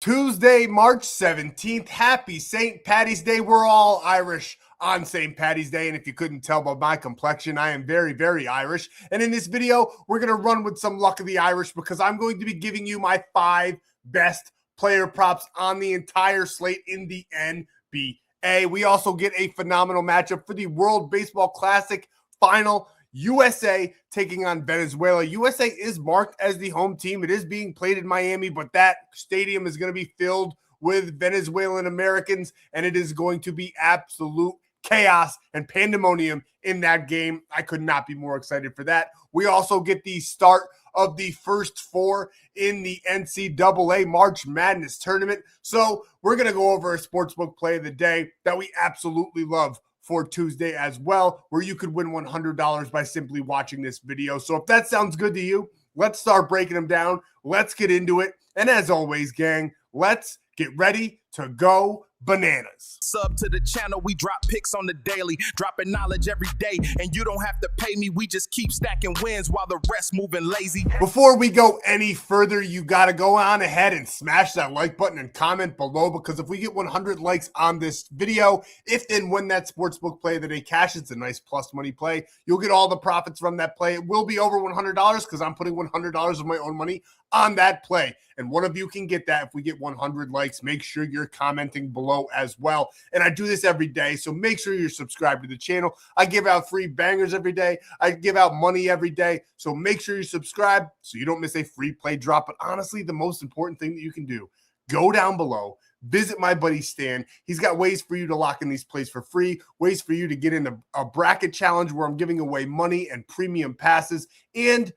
Tuesday, March 17th. Happy St. Paddy's Day. We're all Irish on St. Paddy's Day. And if you couldn't tell by my complexion, I am very, very Irish. And in this video, we're going to run with some luck of the Irish because I'm going to be giving you my 5 best player props on the entire slate in the NBA. We also get a phenomenal matchup for the World Baseball Classic final. USA taking on Venezuela. USA is marked as the home team. It is being played in Miami, but that stadium is going to be filled with Venezuelan Americans, and it is going to be absolute chaos and pandemonium in that game. I could not be more excited for that. We also get the start of the first 4 in the NCAA March Madness tournament. So we're going to go over a sportsbook play of the day that we absolutely love for Tuesday as well, where you could win $100 by simply watching this video. So if that sounds good to you, let's start breaking them down. Let's get into it. And as always, gang, let's get ready to go bananas. Sub to the channel, we drop picks on the daily, dropping knowledge every day, and you don't have to pay me, we just keep stacking wins while the rest moving lazy. Before we go any further, you got to go on ahead and smash that like button and comment below, because if we get 100 likes on this video, if and when that sportsbook play of the day cashes, it's a nice plus money play, you'll get all the profits from that play. It will be over $100 because I'm putting $100 of my own money on that play, and one of you can get that if we get 100 likes. Make sure you're commenting below as well, and I do this every day, so make sure you're subscribed to the channel. I give out free bangers every day. I give out money every day, so make sure you subscribe so you don't miss a free play drop. But honestly, the most important thing that you can do, go down below, visit my buddy Stan. He's got ways for you to lock in these plays for free, ways for you to get in a bracket challenge where I'm giving away money and premium passes, and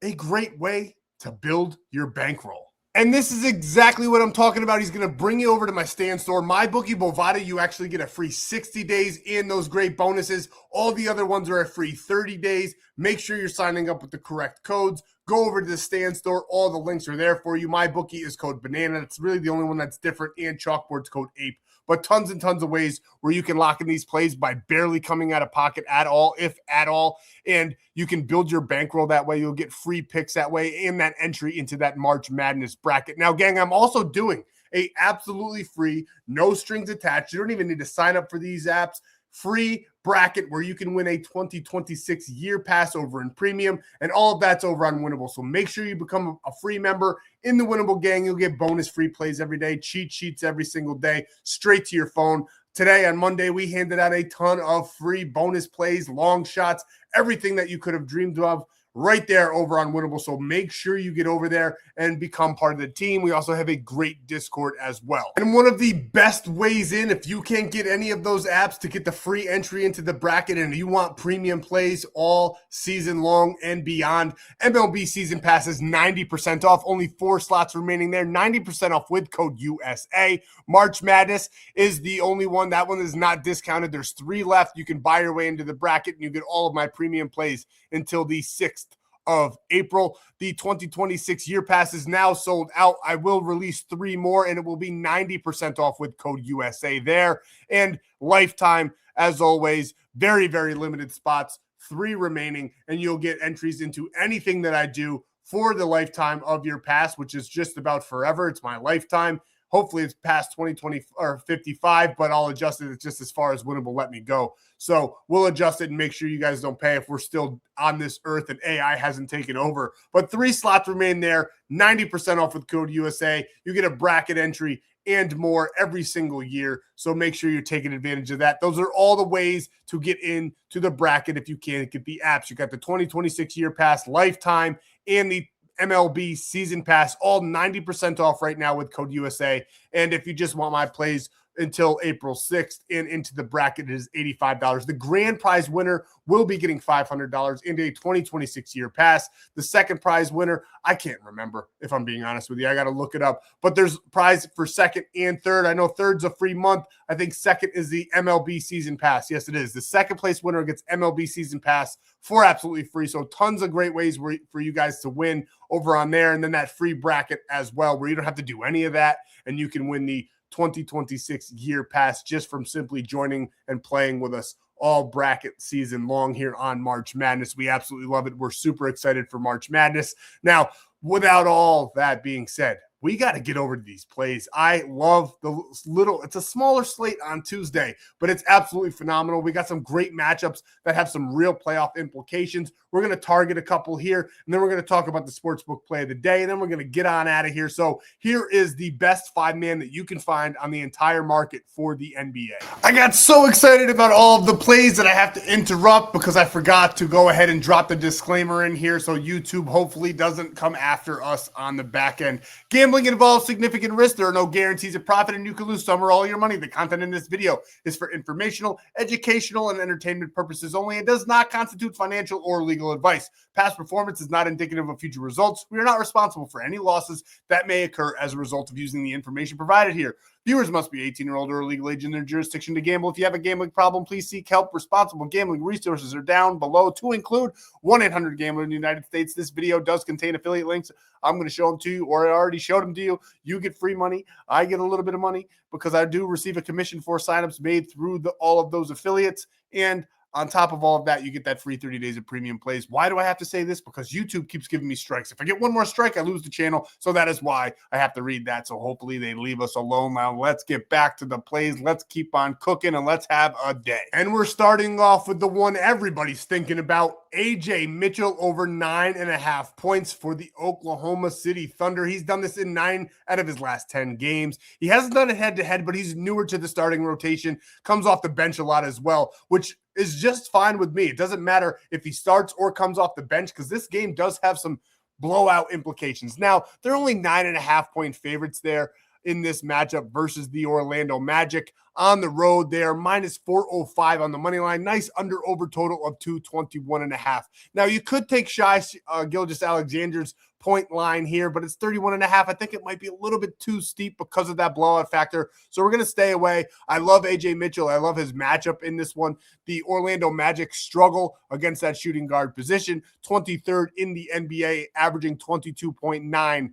a great way to build your bankroll. And this is exactly what I'm talking about. He's going to bring you over to my Stan.store. MyBookie Bovada, you actually get a free 60 days in those great bonuses. All the other ones are a free 30 days. Make sure you're signing up with the correct codes. Go over to the Stan.store. All the links are there for you. MyBookie is code BANANA. It's really the only one that's different, and Chalkboard's code APE. But tons and tons of ways where you can lock in these plays by barely coming out of pocket at all, if at all. And you can build your bankroll that way. You'll get free picks that way and that entry into that March Madness bracket. Now, gang, I'm also doing a absolutely free, no strings attached. You don't even need to sign up for these apps. Free bracket where you can win a 2026 year pass over in premium, and all of that's over on Winible. So make sure you become a free member in the Winible gang. You'll get bonus free plays every day, cheat sheets every single day, straight to your phone. Today on Monday, we handed out a ton of free bonus plays, long shots, everything that you could have dreamed of right there over on Winible. So make sure you get over there and become part of the team. We also have a great Discord as well. And one of the best ways in, if you can't get any of those apps to get the free entry into the bracket and you want premium plays all season long and beyond, MLB Season Pass is 90% off. Only 4 slots remaining there. 90% off with code USA. March Madness is the only one. That one is not discounted. There's 3 left. You can buy your way into the bracket and you get all of my premium plays until the 6th of April. The 2026 year pass is now sold out. I will release 3 more, and it will be 90% off with code USA there. And lifetime, as always, very, very limited spots, 3 remaining, and you'll get entries into anything that I do for the lifetime of your pass, which is just about forever. It's my lifetime. Hopefully it's past 2020 or 55, but I'll adjust it just as far as Winible let me go. So we'll adjust it and make sure you guys don't pay if we're still on this earth and AI hasn't taken over. But 3 slots remain there, 90% off with code USA. You get a bracket entry and more every single year. So make sure you're taking advantage of that. Those are all the ways to get into the bracket if you can't get the apps. You got the 2026 year pass, lifetime, and the MLB Season Pass, all 90% off right now with code USA. And if you just want my plays until April 6th and into the bracket, it is $85. The grand prize winner will be getting $500 into a 2026 year pass. The second prize winner, I can't remember, if I'm being honest with you. I got to look it up. But there's prize for second and third. I know third's a free month. I think second is the MLB Season Pass. Yes, it is. The second place winner gets MLB Season Pass for absolutely free. So tons of great ways for you guys to win over on there. And then that free bracket as well, where you don't have to do any of that, and you can win the 2026 year pass just from simply joining and playing with us all bracket season long here on March Madness. We absolutely love it. We're super excited for March Madness. Now, without all that being said, we got to get over to these plays. I love it's a smaller slate on Tuesday, but it's absolutely phenomenal. We got some great matchups that have some real playoff implications. We're going to target a couple here, and then we're going to talk about the sportsbook play of the day, and then we're going to get on out of here. So here is the best 5-man that you can find on the entire market for the NBA. I got so excited about all of the plays that I have to interrupt because I forgot to go ahead and drop the disclaimer in here so YouTube hopefully doesn't come after us on the back end. Gambling involves significant risk. There are no guarantees of profit, and you can lose some or all your money. The content in this video is for informational, educational, and entertainment purposes only. It does not constitute financial or legal advice. Past performance is not indicative of future results. We are not responsible for any losses that may occur as a result of using the information provided here. Viewers must be 18 or older or legal age in their jurisdiction to gamble. If you have a gambling problem, please seek help. Responsible gambling resources are down below, to include 1-800-GAMBLER in the United States. This video does contain affiliate links. I'm going to show them to you, or I already showed them to you. You get free money. I get a little bit of money because I do receive a commission for signups made through all of those affiliates. And on top of all of that, you get that free 30 days of premium plays. Why do I have to say this? Because YouTube keeps giving me strikes. If I get one more strike, I lose the channel. So that is why I have to read that. So hopefully they leave us alone. Now let's get back to the plays. Let's keep on cooking and let's have a day. And we're starting off with the one everybody's thinking about. AJ Mitchell over 9.5 points for the Oklahoma City Thunder. He's done this in 9 out of his last 10 games. He hasn't done it head-to-head, but he's newer to the starting rotation, comes off the bench a lot as well, which is just fine with me. It doesn't matter if he starts or comes off the bench because this game does have some blowout implications. Now, they're only 9.5-point favorites there in this matchup versus the Orlando Magic. On the road, they are minus 405 on the money line. Nice under over total of 221.5. Now, you could take Shai Gilgeous-Alexander's point line here, but it's 31.5. I think it might be a little bit too steep because of that blowout factor. So we're going to stay away. I love AJ Mitchell. I love his matchup in this one. The Orlando Magic struggle against that shooting guard position. 23rd in the NBA, averaging 22.9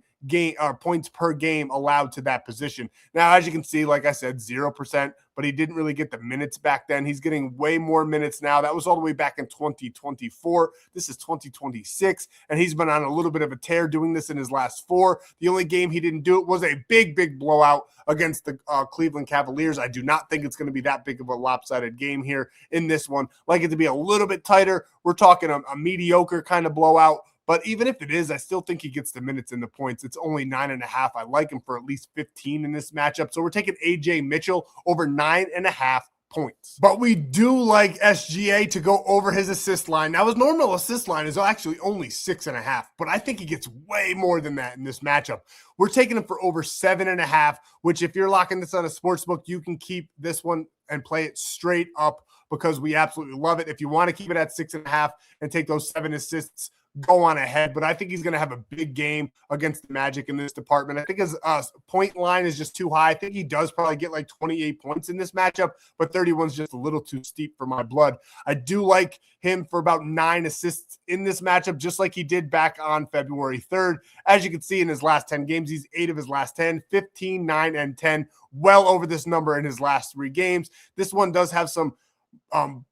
points per game allowed to that position. Now, as you can see, like I said, 0%, but he didn't really get the minutes back then. He's getting way more minutes now. That was all the way back in 2024. This is 2026, and he's been on a little bit of a tear doing this in his last 4. The only game he didn't do it was a big blowout against the Cleveland Cavaliers. I do not think it's going to be that big of a lopsided game here in this one. Like it to be a little bit tighter. We're talking a mediocre kind of blowout. But even if it is, I still think he gets the minutes and the points. It's only 9.5. I like him for at least 15 in this matchup. So we're taking AJ Mitchell over 9.5 points. But we do like SGA to go over his assist line. Now, his normal assist line is actually only 6.5, but I think he gets way more than that in this matchup. We're taking him for over 7.5, which if you're locking this on a sportsbook, you can keep this one and play it straight up because we absolutely love it. If you want to keep it at 6.5 and take those 7 assists, go on ahead, but I think he's going to have a big game against the Magic in this department. I think his point line is just too high. I think he does probably get like 28 points in this matchup, but 31 is just a little too steep for my blood. I do like him for about 9 assists in this matchup, just like he did back on February 3rd. As you can see in his last 10 games, he's 8 of his last 10, 15, 9, and 10, well over this number in his last 3 games. This one does have some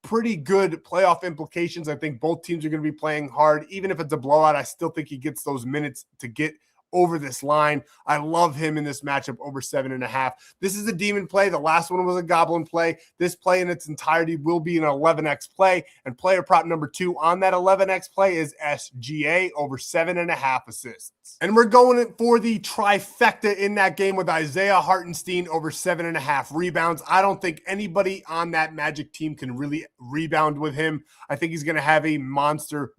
pretty good playoff implications. I think both teams are going to be playing hard. Even if it's a blowout, I still think he gets those minutes to get over this line. I love him in this matchup over 7.5. This is a demon play. The last one was a goblin play. This play in its entirety will be an 11x play, and player prop number 2 on that 11x play is SGA over 7.5 assists. And we're going for the trifecta in that game with Isaiah Hartenstein over 7.5 rebounds. I don't think anybody on that Magic team can really rebound with him. I think he's going to have a monster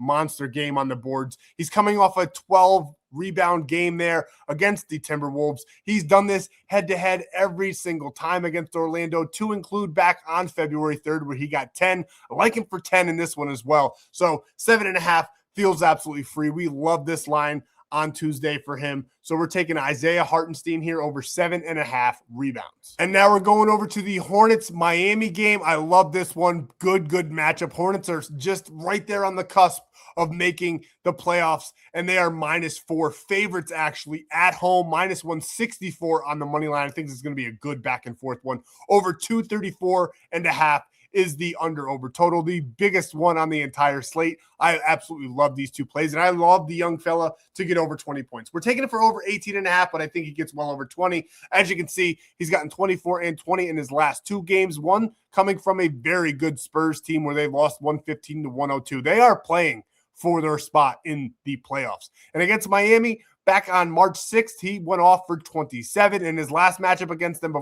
game on the boards. He's coming off a 12 rebound game there against the Timberwolves. He's done this head-to-head every single time against Orlando, to include back on February 3rd where he got 10. I like him for 10 in this one as well. So 7.5 feels absolutely free. We love this line on Tuesday for him. So we're taking Isaiah Hartenstein here over 7.5 rebounds. And now we're going over to the Hornets-Miami game. I love this one. Good matchup. Hornets are just right there on the cusp of making the playoffs, and they are -4 favorites actually at home, -164 on the money line. I think this is going to be a good back and forth one. Over 234.5 is the under over total, the biggest one on the entire slate. I absolutely love these two plays, and I love the young fella to get over 20 points. We're taking it for over 18.5, but I think he gets well over 20. As you can see, he's gotten 24 and 20 in his last two games, one coming from a very good Spurs team where they lost 115 to 102. They are playing for their spot in the playoffs. And against Miami, back on March 6th, he went off for 27. In his last matchup against them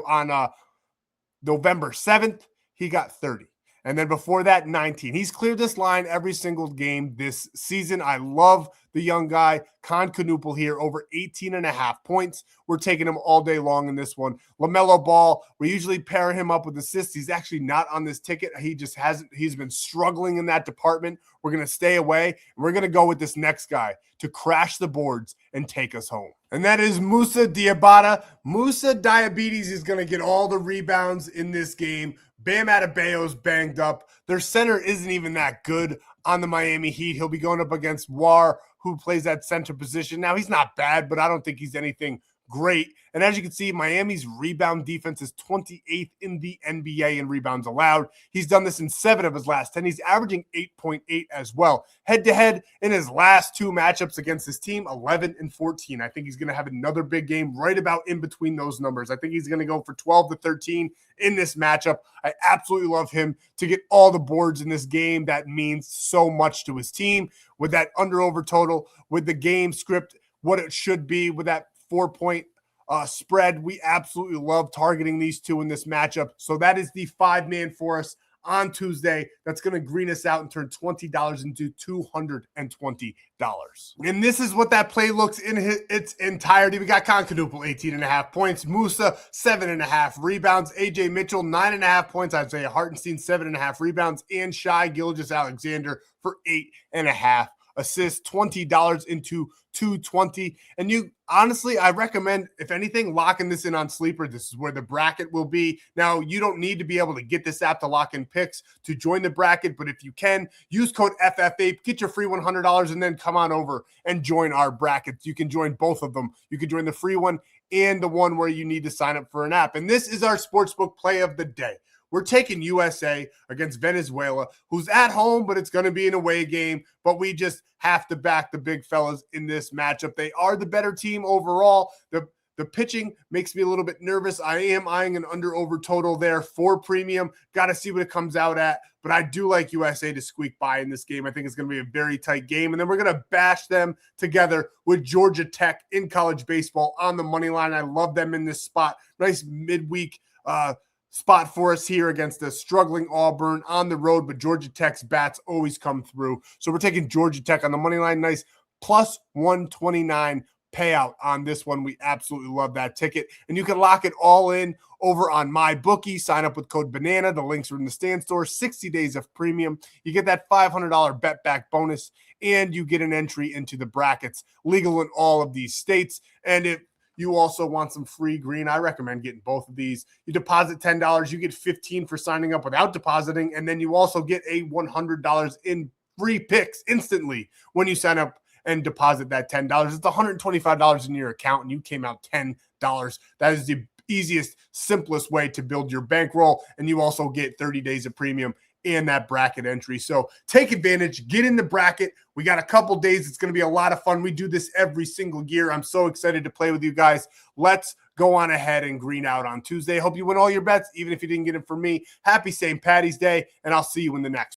on November 7th, he got 30. And then before that, 19. He's cleared this line every single game this season. I love the young guy. Constitute here, over 18.5 points. We're taking him all day long in this one. LaMelo Ball, we usually pair him up with assists. He's actually not on this ticket. He just hasn't. He's been struggling in that department. We're going to stay away. And we're going to go with this next guy to crash the boards and take us home. And that is Moussa Diabata. Moussa Diabetes is going to get all the rebounds in this game. Bam Adebayo's banged up. Their center isn't even that good on the Miami Heat. He'll be going up against War, who plays that center position. Now, he's not bad, but I don't think he's anything great. And as you can see, Miami's rebound defense is 28th in the NBA in rebounds allowed. He's done this in 7 of his last 10. He's averaging 8.8 as well. Head-to-head in his last 2 matchups against his team, 11 and 14. I think he's going to have another big game right about in between those numbers. I think he's going to go for 12 to 13 in this matchup. I absolutely love him to get all the boards in this game. That means so much to his team with that under-over total, with the game script, what it should be, with that 4-point spread. We absolutely love targeting these two in this matchup. So that is the 5-man for us on Tuesday. That's going to green us out and turn $20 into $220. And this is what that play looks in its entirety. We got Constitute, 18.5 points. Moussa, 7.5 rebounds. AJ Mitchell, 9.5 points. Isaiah Hartenstein, 7.5 rebounds. And Shai Gilgeous-Alexander for 8.5 assists. $20 into $220. And you honestly, I recommend, if anything, locking this in on Sleeper. This is where the bracket will be. Now, you don't need to be able to get this app to lock in picks to join the bracket, but if you can, use code FFAPE, get your free $100, and then come on over and join our brackets. You can join both of them. You can join the free one and the one where you need to sign up for an app. And this is our sportsbook play of the day. We're taking USA against Venezuela, who's at home, but it's going to be an away game. But we just have to back the big fellas in this matchup. They are the better team overall. The pitching makes me a little bit nervous. I am eyeing an under-over total there for premium. Got to see what it comes out at. But I do like USA to squeak by in this game. I think it's going to be a very tight game. And then we're going to bash them together with Georgia Tech in college baseball on the money line. I love them in this spot. Nice midweek spot for us here against the struggling Auburn on the road, but Georgia Tech's bats always come through. So we're taking Georgia Tech on the money line. Nice plus 129 payout on this one. We absolutely love that ticket. And you can lock it all in over on my bookie. Sign up with code BANANA. The links are in the Stan.store. 60 days of premium. You get that $500 bet back bonus, and you get an entry into the brackets. Legal in all of these states. And if you also want some free green, I recommend getting both of these. You deposit $10, you get $15 for signing up without depositing, and then you also get a $100 in free picks instantly when you sign up and deposit that $10. It's $125 in your account, and you came out $10. That is the easiest, simplest way to build your bankroll, and you also get 30 days of premium and that bracket entry. So take advantage, get in the bracket. We got a couple days. It's going to be a lot of fun. We do this every single year. I'm so excited to play with you guys. Let's go on ahead and green out on Tuesday. Hope you win all your bets, even if you didn't get it from me. Happy St. Patty's Day, and I'll see you in the next